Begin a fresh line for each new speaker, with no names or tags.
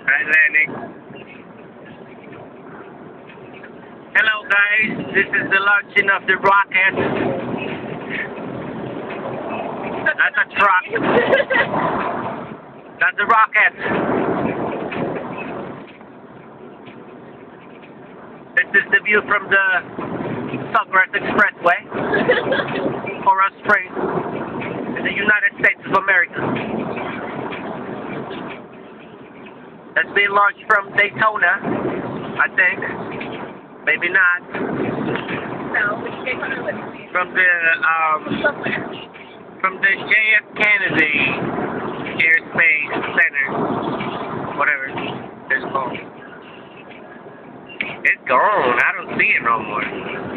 Atlantic. Hello guys, this is the launching of the rocket. That's a truck. That's the rocket. This is the view from the Southwest Expressway, Coral Springs, in the United States of America. That's being launched from Daytona, I think. Maybe not.
No, we can go with me.
From the J.F. Kennedy Airspace Center, whatever it's called. It's gone. I don't see it no more.